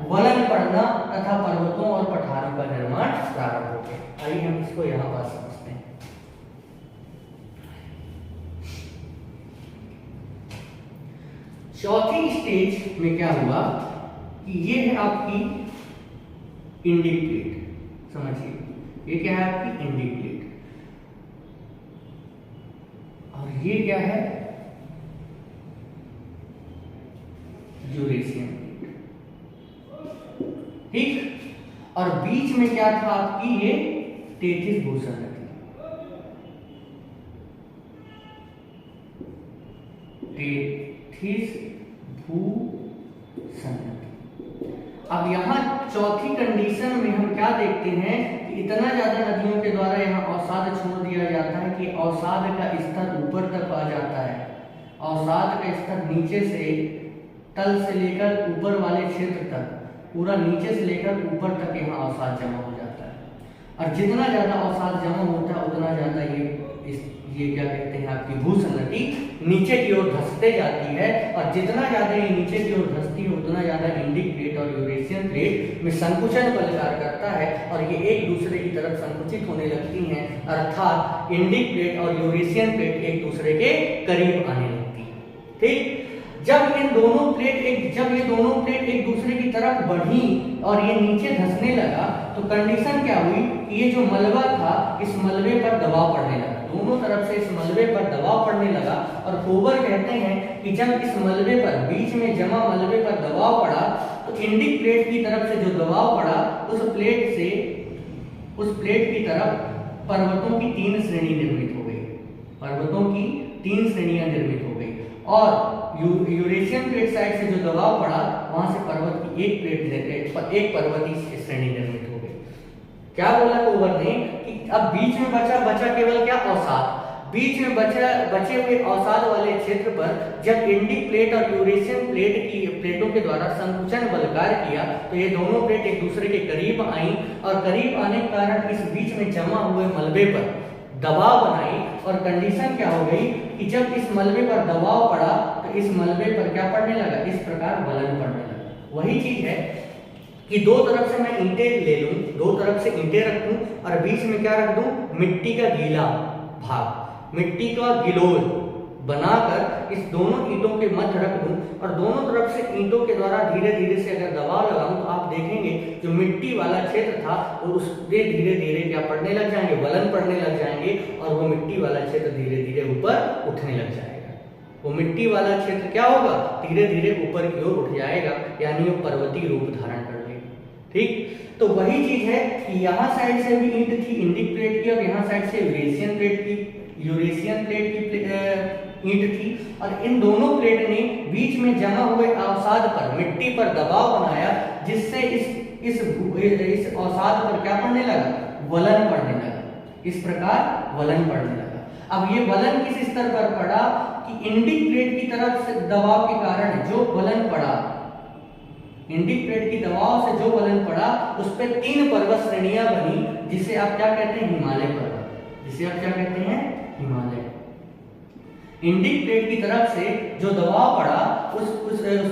Speaker 1: वलन पड़ना तथा पर्वतों और पठारों का निर्माण प्रारंभ हो गया। आइए हम इसको यहां पर समझते हैं। चौथी स्टेज में क्या हुआ कि ये है आपकी इंडिक प्लेट, समझिए ये क्या है आपकी इंडिक प्लेट और ये क्या है यूरेशियन प्लेट, ठीक। और बीच में क्या था आपकी ये टेथिस भूसंतति, टेथिस भूसंतति। अब यहाँ चौथी कंडीशन में हम क्या देखते हैं कि इतना ज्यादा नदियों के द्वारा यहाँ अवसाद छोड़ दिया जाता है कि अवसाद का स्तर ऊपर तक आ जाता है, अवसाद का स्तर नीचे से तल से लेकर ऊपर वाले क्षेत्र तक, पूरा नीचे से लेकर ऊपर तक यहाँ अवसाद जमा हो जाता है। और जितना ज्यादा अवसाद जमा होता है उतना ज्यादा ये क्या कहते हैं आपकी भूसंतति नीचे की ओर धंसते जाती है और जितना ज्यादा ये नीचे की ओर धंसती है उतना ज्यादा इंडिक प्लेट और यूरेशियन प्लेट में संकुचन बल कार्य करता है और ये एक दूसरे की तरफ संकुचित होने लगती हैं, अर्थात इंडिक प्लेट और यूरेशियन प्लेट एक दूसरे के करीब आने लगती है, ठीक। जब ये दोनों प्लेट एक दूसरे की तरफ बढ़ी और ये नीचे धंसने लगा तो कंडीशन क्या हुई कि ये जो मलबा था इस मलबे पर दबाव पड़ने लगा, दोनों तरफ से इस मलबे पर दबाव पड़ने लगा। और कोबर कहते हैं कि जब इस मलबे पर, बीच में जमा मलबे पर दबाव पड़ा तो इंडिक प्लेट की तरफ से जो दबाव पड़ा उस प्लेट की तरफ पर्वतों की 3 श्रेणी निर्मित हो गई, पर्वतों की 3 श्रेणियां निर्मित हो गई और यूरेशियन प्लेट साइड से जो दबाव पड़ा वहां से पर्वत की एक पर्वतीय श्रेणी निर्मित हो गई। क्या बोला कोबर ने कि अब बीच में बचा केवल क्या, अवसाद। बीच में बचे हुए अवसाद वाले क्षेत्र पर जब इंडिक प्लेट और यूरेशियन प्लेटों के द्वारा संकुचन बल कार्य किया तो ये दोनों प्लेट एक दूसरे के करीब आई और करीब आने के कारण इस बीच में जमा हुए मलबे पर दबाव बनाई और कंडीशन क्या हो गई कि जब इस मलबे पर दबाव पड़ा तो इस मलबे पर क्या पड़ने लगा, इस प्रकार वलन पड़ने लगा। वही चीज है कि दो तरफ से मैं ईंटें ले लूं, दो तरफ से ईंटें रख दूं और बीच में क्या रख दूं, मिट्टी का गीला भाग, मिट्टी का गिलोय बनाकर इस दोनों ईंटों के मध्य रख दूं और दोनों तरफ से ईंटों के द्वारा धीरे धीरे से अगर दबाव लगाऊं तो आप देखेंगे जो मिट्टी वाला क्षेत्र था वो उससे धीरे धीरे क्या पड़ने लग जाएंगे, वलन पड़ने लग जाएंगे और वो मिट्टी वाला क्षेत्र धीरे धीरे ऊपर उठने लग जाएगा। वो मिट्टी वाला क्षेत्र क्या होगा, धीरे धीरे ऊपर की ओर उठ जाएगा, यानी वो पर्वतीय रूप धारण कर लेगा, ठीक। तो वही चीज है कि यहाँ साइड से भी ईंट थी इंडिक प्लेट की और यहाँ साइड से यूरेशियन प्लेट की ईंट थी और इन दोनों प्लेट ने बीच में जमा हुए अवसाद पर, मिट्टी पर दबाव बनाया जिससे इस अवसाद पर क्या पड़ने लगा, वलन पड़ने लगा, इस प्रकार वलन पड़ने लगा। अब ये वलन किस स्तर पर पड़ा कि इंडिक प्लेट की तरफ से दबाव के कारण जो वलन पड़ा, इंडिक प्लेट की दबाव से जो वलन पड़ा उस पर 3 पर्वत श्रेणियां बनी जिसे आप क्या कहते हैं, हिमालय पर्वत, जिसे आप क्या कहते हैं, हिमालय। इंडिक प्लेट की तरफ से जो दबाव पड़ा उस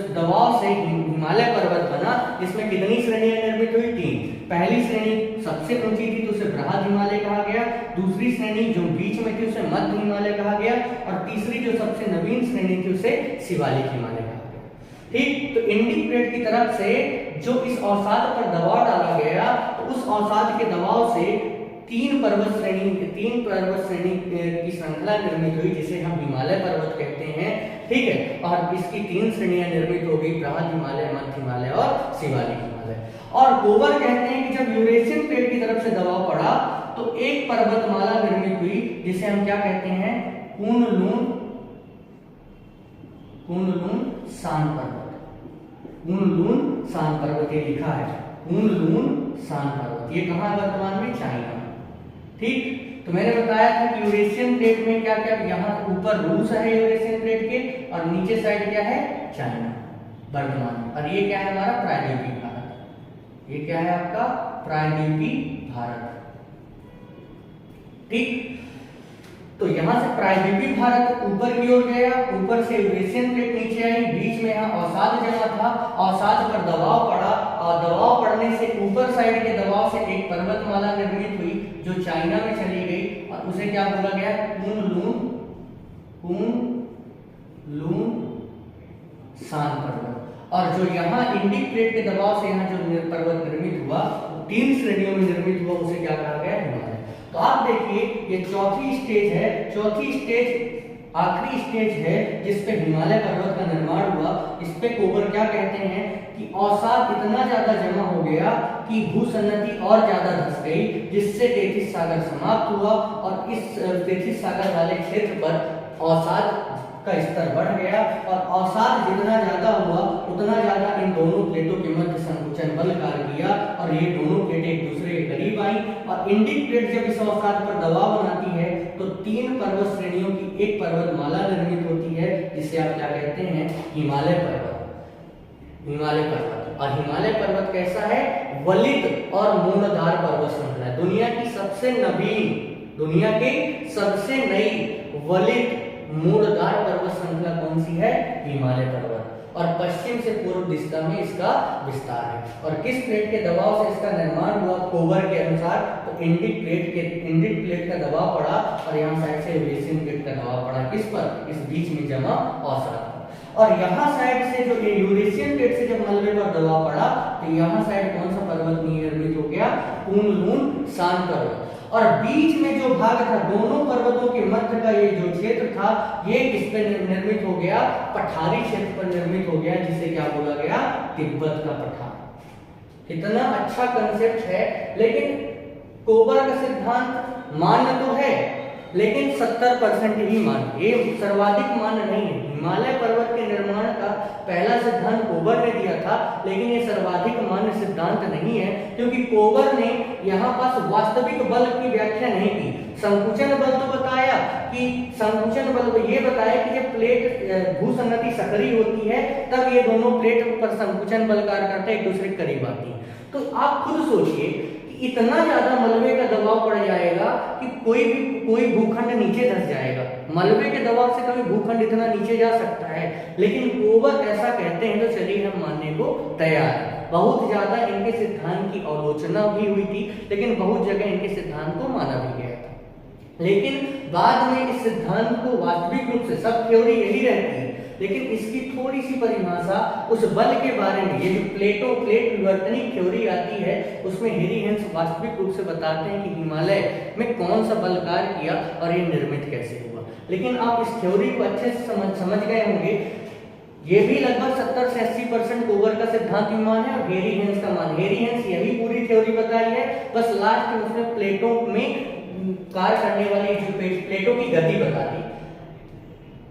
Speaker 1: दबाव से हिमालय पर्वत बना जिसमें कितनी श्रेणियां निर्मित हुई, 3। पहली श्रेणी सबसे ऊंची थी तो उसे बृहद हिमालय कहा गया, दूसरी श्रेणी जो बीच में थी उसे मध्य हिमालय कहा गया और तीसरी जो सबसे नवीन श्रेणी थी उसे शिवालिक हिमालय कहा गया। ठीक। तो इंडिक प्लेट की तरफ से जो इस अवसाद पर दबाव डाला गया, तो उस अवसाद के दबाव से तीन पर्वत श्रेणी की श्रृंखला निर्मित हुई, जिसे हम हिमालय पर्वत कहते हैं। ठीक है, और इसकी तीन श्रेणियां निर्मित हो गई, बृहद हिमालय, मध्य हिमालय और शिवालिक हिमालय। और कोबर कहते हैं कि जब यूरेशियन प्लेट की तरफ से दबाव पड़ा तो एक पर्वतमाला निर्मित हुई, जिसे हम क्या कहते हैं, कुन-लुन शान पर्वत। कुन-लुन शान पर्वत ये लिखा है, कुन-लुन शान पर्वत। ये कहाँ वर्तमान में, चाइना। ठीक, तो मैंने बताया था कि यूरेशियन प्लेट में क्या क्या, यहाँ ऊपर रूस है यूरेशियन प्लेट के, और नीचे साइड क्या है, चाइना वर्तमान में। और ये क्या है हमारा, प्रायद्वीपीय भारत। ये क्या है आपका, प्रायद्वीपीय भारत। ठीक, तो यहां से प्रायद्वीपीय भारत ऊपर की ओर गया, ऊपर से यूरेशियन प्लेट नीचे आई, बीच में यहाँ अवसाद जमा था, अवसाद पर दबाव पड़ा, और दबाव पड़ने से ऊपर साइड के दबाव से एक पर्वतमाला निर्मित हुई जो चाइना में चली गई, और उसे क्या बोला गया, कुन-लुन शान पर्वत। और जो यहाँ इंडिक प्लेट के दबाव से यहाँ जो पर्वत निर्मित हुआ, तीन श्रेणियों में निर्मित हुआ, उसे क्या कहा गया, हिमालय। तो आप देखिए ये चौथी स्टेज है, चौथी स्टेज आखिरी स्टेज है जिस पे हिमालय पर्वत का निर्माण हुआ। इस पे कोबर क्या कहते हैं कि अवसाद इतना ज्यादा जमा हो गया कि भूसन्नति और ज्यादा धंस गई, जिससे तेथिस सागर समाप्त हुआ, और इस तेथिस सागर वाले क्षेत्र पर अवसाद का स्तर बढ़ गया, और अवसाद जितना ज्यादा हुआ उतना ज्यादा इन दोनों प्लेटों के मध्य संकुचन बल कार्य किया, और ये दोनों प्लेटें एक दूसरे के करीब आई। और इंडिक प्लेट जब इस अवसाद पर दबाव बनाती है तो तीन पर्वत श्रेणियों की एक पर्वतमाला निर्मित होती है, जिसे आप क्या कहते हैं, हिमालय पर्वत। हिमालय पर्वत, और हिमालय पर्वत कैसा है, वलित और मूलधार पर्वत श्रृंखला है। दुनिया की सबसे नवीन, दुनिया की सबसे नई वलित मूलधार पर्वत श्रृंखला कौन सी है, हिमालय पर्वत। और पश्चिम से पूर्व दिशा में इसका विस्तार है। और किस प्लेट के दबाव से इसका निर्माण हुआ, कोबर के अनुसार तो इंडिक प्लेट का दबाव पड़ा, और यहाँ साइड से यूरेशियन प्लेट का दबाव पड़ा, किस पर, इस बीच में जमा अवसाद। और यहाँ साइड से जो यूरेशियन प्लेट से जब मलबे पर दबाव पड़ा तो यहाँ साइड कौन सा पर्वत निर्मित हो गया, कुन-लुन शान पर्वत। और बीच में जो भाग था, दोनों पर्वतों के मध्य का ये जो क्षेत्र था, ये किस पे निर्मित हो गया, पठारी क्षेत्र पर निर्मित हो गया, जिसे क्या बोला गया, तिब्बत का पठार। कितना अच्छा कंसेप्ट है, लेकिन कोबर का सिद्धांत मान्य तो है, लेकिन 70% ही मान्य, ये सर्वाधिक मान्य नहीं है। हिमालय पर्वत के निर्माण का पहला सिद्धांत कोबर ने दिया था, लेकिन ये सर्वाधिक मान्य सिद्धांत नहीं है, क्योंकि कोबर ने यहाँ पास वास्तविक बल की व्याख्या नहीं की। संकुचन बल तो बताया कि संकुचन बल ये बताया कि जब प्लेट भूसन्नति सक्रिय होती है तब ये दोनों प्लेट पर संकुचन बल कार्य करते एक दूसरे के करीब आती है। तो आप खुद सोचिए, इतना ज्यादा मलबे का दबाव पड़ जाएगा कि कोई भूखंड नीचे धंस जाएगा। मलबे के दबाव से कभी भूखंड इतना नीचे जा सकता है, लेकिन कोबर ऐसा कहते हैं, तो चलिए हम मानने को तैयार हैं। बहुत ज्यादा इनके सिद्धांत की आलोचना भी हुई थी, लेकिन बहुत जगह इनके सिद्धांत को माना भी गया था। लेकिन बाद में इस सिद्धांत को वास्तविक रूप से, सब थ्योरी यही रहती है, लेकिन इसकी थोड़ी सी परिभाषा उस बल के बारे में, ये जो प्लेट विवर्तनिक थ्योरी आती है, उसमें हेरी हेंस वास्तविक रूप से बताते हैं कि हिमालय में कौन सा बल कार्य किया और ये निर्मित कैसे हुआ। लेकिन आप इस थ्योरी को अच्छे से समझ गए होंगे। ये भी लगभग 70 से 80% कोबर का सिद्धांत ही मान है, और हेरी हेंस का मान। हेरी हेंस यही पूरी थ्योरी बताई है, बस लास्ट में उसने प्लेटों में कार्य करने वाली जो प्लेटों की गति बता दी।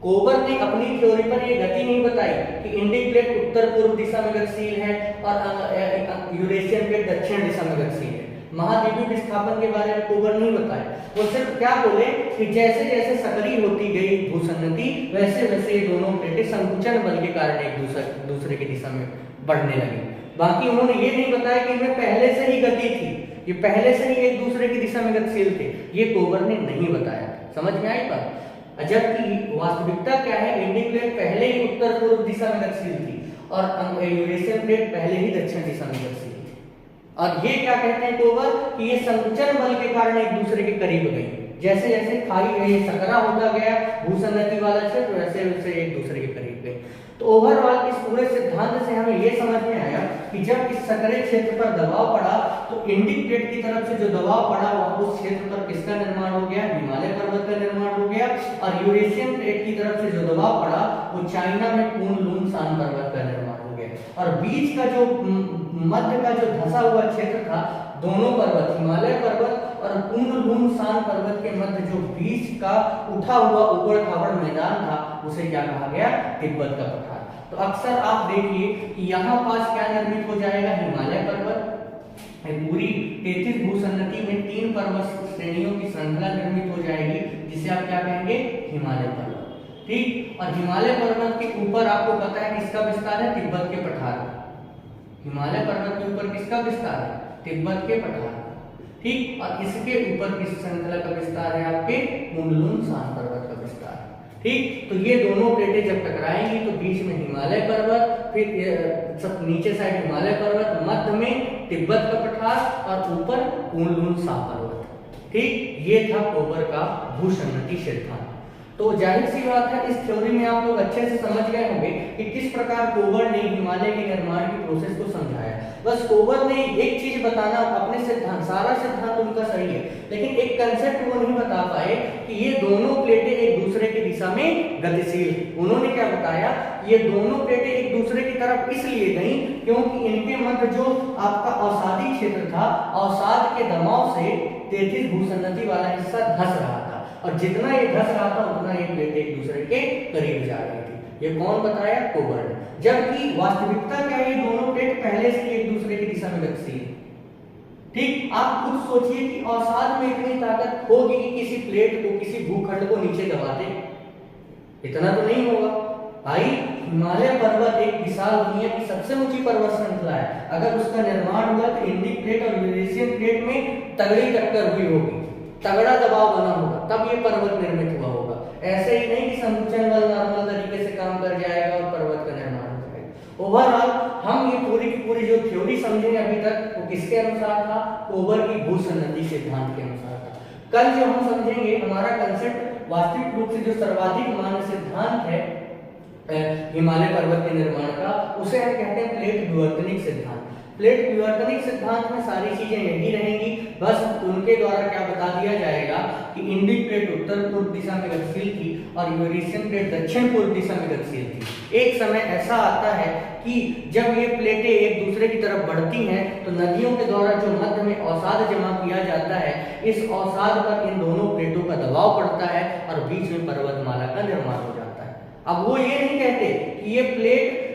Speaker 1: कोबर ने अपनी थ्योरी पर यह गति नहीं बताई कि इंडिक प्लेट उत्तर पूर्व दिशा में गतिशील है और यूरेशियन प्लेट दक्षिण दिशा में गतिशील है। महाद्वीपीय विस्थापन के बारे में कोबर नहीं बताया। वो सिर्फ क्या बोले कि जैसे जैसे सक्रिय होती गई भूसन्नति, वैसे वैसे ये दोनों प्लेटें संकुचन बल के कारण एक दूसरे की दिशा में बढ़ने लगी। बाकी उन्होंने ये नहीं बताया कि इनमें पहले से ही गति थी, ये पहले से ही एक दूसरे की दिशा में गतिशील थे, ये कोबर ने नहीं बताया। समझ में आई बात? जबकि वास्तविकता क्या है, इंडिक प्लेट पहले ही उत्तर पूर्व दिशा में गतिशील थी और यूरेशियन प्लेट पहले ही दक्षिण दिशा में गतिशील थी। और ये क्या कहते हैं कोबर कि ये संकुचन बल के कारण एक दूसरे के करीब गई। जैसे जैसे खाई सकरा होता गया भूसन्नति वाला क्षेत्र, वैसे वैसे एक दूसरे के करीब गए। तो ओवरऑल इस पूरे सिद्धांत से हमें यह समझ में आया कि जब इस संकरे क्षेत्र पर दबाव पड़ा तो इंडिक प्लेट की तरफ से जो दबाव पड़ा वह उस क्षेत्र पर किसका निर्माण हो गया, हिमालय पर्वत का निर्माण हो गया। और यूरेशियन प्लेट की तरफ से जो दबाव पड़ा वो चाइना में कुनलुन शान पर्वत का निर्माण हो गया। और बीच का जो मध्य का जो धंसा हुआ क्षेत्र था, दोनों पर्वत हिमालय पर्वत और कुनलुन शान पर्वत के मध्य जो बीच का उठा हुआ ऊबड़ खाबड़ मैदान था उसे क्या कहा गया, तिब्बत का पठार। तो अक्सर आप देखिए कि यहाँ पास क्या निर्मित हो जाएगा, हिमालय पर्वत। पूरी 33 भूसन्नति में 3 पर्वत श्रेणियों की श्रृंखला निर्मित हो जाएगी जिसे आप क्या कहेंगे, हिमालय पर्वत। ठीक, और हिमालय पर्वत के ऊपर आपको पता है किसका विस्तार है, तिब्बत के पठार। हिमालय पर्वत के ऊपर किसका विस्तार है, तिब्बत के पठार। ठीक, और इसके ऊपर किस श्रृंखला का विस्तार है, आपके कुनलुन शान पर्वत का विस्तार। ठीक, तो ये दोनों प्लेटें जब टकराएंगी तो बीच में हिमालय पर्वत, फिर सब नीचे साइड हिमालय पर्वत, मध्य में तिब्बत का पठार और ऊपर कुनलुन शान पर्वत। ठीक, ये था कोबर का भूसन्नति सिद्धांत। तो जाहिर सी बात है इस थ्योरी में आप लोग अच्छे से समझ गए होंगे कि किस प्रकार कोबर ने हिमालय के निर्माण की प्रोसेस को समझाया। बस कोबर ने एक चीज बताना, अपने सिद्धांत, सारा सिद्धांत उनका सही है, लेकिन एक कंसेप्ट वो नहीं बता पाए कि ये दोनों प्लेटें एक दूसरे की दिशा में गतिशील। उन्होंने क्या बताया, ये दोनों प्लेटें एक दूसरे की तरफ इसलिए गई क्योंकि इनके मध्य जो आपका अवसादी क्षेत्र था, अवसाद के दबाव से 33 भूसन्नति वाला हिस्सा धंस रहा था, और जितना ये धंस रहा था उतना ये प्लेटें एक दूसरे के करीब जा रही थी। ये कौन बताया, कोबर ने। जबकि वास्तविकता क्या है, ये दोनों प्लेट पहले से एक दूसरे की दिशा में गतिशील। ठीक, आप खुद सोचिए कि अवसाद में इतनी ताकत होगी कि किसी प्लेट को, किसी भूखंड को नीचे दबा दे, इतना तो नहीं होगा भाई। हिमालय पर्वत एक विशाल दुनिया की सबसे ऊंची पर्वत श्रृंखला है। अगर उसका निर्माण हुआ तो इंडिक प्लेट और यूरेशियन प्लेट में तगड़ी टक्कर हुई होगी, तगड़ा दबाव बना होगा, तब ये पर्वत निर्मित हुआ होगा। ऐसे ही नहीं कि संकुचन बल नॉर्मल तरीके से काम कर जाएगा और पर्वत का निर्माण हो जाएगा। ओवरऑल हम ये पूरी की पूरी जो थ्योरी समझे अभी तक वो किसके अनुसार था, कोबर की भूसन्नति सिद्धांत के अनुसार था। कल जो हम समझेंगे हमारा कंसेप्ट वास्तविक रूप से जो सर्वाधिक मान्य सिद्धांत है हिमालय पर्वत के निर्माण का, उसे हम कहते हैं प्लेट विवर्तनिक सिद्धांत। प्लेट विवर्तनिक सिद्धांत में सारी चीजें यही रहेंगी, बस उनके द्वारा क्या बता दिया जाएगा कि इंडिक प्लेट उत्तर पूर्व दिशा में गतिशील थी और यूरेशियन प्लेट दक्षिण पूर्व दिशा में गतिशील थी। एक समय ऐसा आता है कि जब ये प्लेटें एक दूसरे की तरफ बढ़ती हैं तो नदियों के द्वारा जो मध्य में अवसाद जमा किया जाता है, इस अवसाद पर इन दोनों प्लेटों का दबाव पड़ता है और बीच में पर्वतमाला का निर्माण हो जाता है। अब वो ये नहीं कहते कि ये प्लेट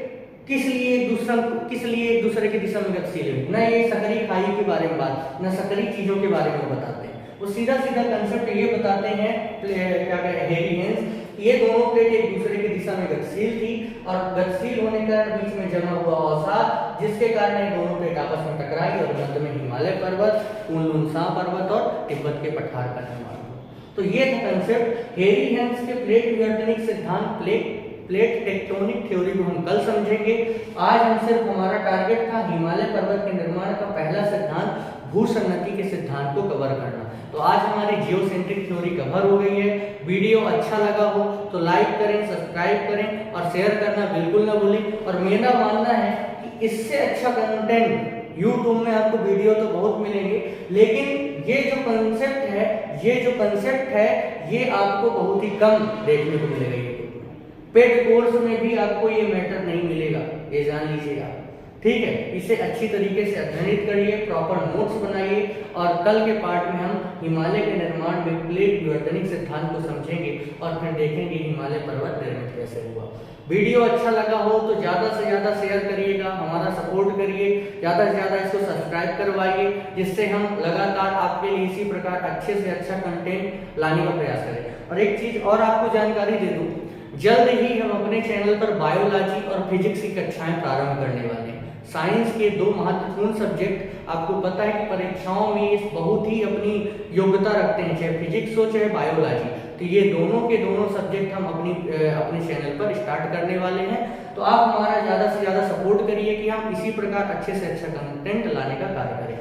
Speaker 1: किस लिए एक दूसरे की दिशा में गतिशील है, न ये सकरी खाई के बारे में बात, न सकरी चीजों के बारे में बताते हैं। वो सीधा सीधा कंसेप्ट ये बताते हैं, क्या कहते हैं, हेरी हेंस, ये दोनों प्लेट एक दूसरे की दिशा में गतिशील थी और गतिशील होने के कारण बीच में जमा हुआ अवसाद, जिसके कारण ये दोनों प्लेट आपस में टकराई और मध्य में हिमालय पर्वत, कुनलुन शान पर्वत और तिब्बत के पठार का निर्माण हुआ। तो ये था कंसेप्ट हेरी हेंस के प्लेट विवर्तनिक सिद्धांत, प्लेट टेक्टोनिक थ्योरी को हम कल समझेंगे। आज हम सिर्फ, हमारा टारगेट था हिमालय पर्वत के निर्माण का पहला सिद्धांत भूसन्नति के सिद्धांत को कवर करना। तो आज हमारी जियोसेंट्रिक थ्योरी कवर हो गई है। वीडियो अच्छा लगा हो तो लाइक करें, सब्सक्राइब करें और शेयर करना बिल्कुल ना भूलें। और मेरा मानना है कि इससे अच्छा कंटेंट YouTube में आपको वीडियो तो बहुत मिलेंगे, लेकिन ये जो कंसेप्ट है ये आपको बहुत ही कम देखने को मिलेगा। पेड कोर्स में भी आपको ये मैटर नहीं मिलेगा, ये जान लीजिए आप। ठीक है, इसे अच्छी तरीके से अध्ययन करिए, प्रॉपर नोट्स बनाइए और कल के पार्ट में हम हिमालय के निर्माण में प्लेट विवर्तनिक सिद्धांत को समझेंगे और फिर देखेंगे हिमालय पर्वत निर्मित कैसे हुआ। वीडियो अच्छा लगा हो तो ज़्यादा से ज़्यादा शेयर करिएगा, हमारा सपोर्ट करिए, ज़्यादा से ज़्यादा इसको सब्सक्राइब करवाइए, जिससे हम लगातार आपके लिए इसी प्रकार अच्छे से अच्छा कंटेंट लाने का प्रयास करें। और एक चीज़ और आपको जानकारी दे दूँ, जल्द ही हम अपने चैनल पर बायोलॉजी और फिजिक्स की कक्षाएं प्रारंभ करने वाले हैं। साइंस के 2 महत्वपूर्ण सब्जेक्ट, आपको पता है कि परीक्षाओं में बहुत ही अपनी योग्यता रखते हैं, चाहे फिजिक्स हो चाहे बायोलॉजी। तो ये दोनों के दोनों सब्जेक्ट हम अपने चैनल पर स्टार्ट करने वाले हैं। तो आप हमारा ज़्यादा से ज़्यादा सपोर्ट करिए कि हम इसी प्रकार अच्छे से अच्छा कंटेंट लाने का कार्य करें।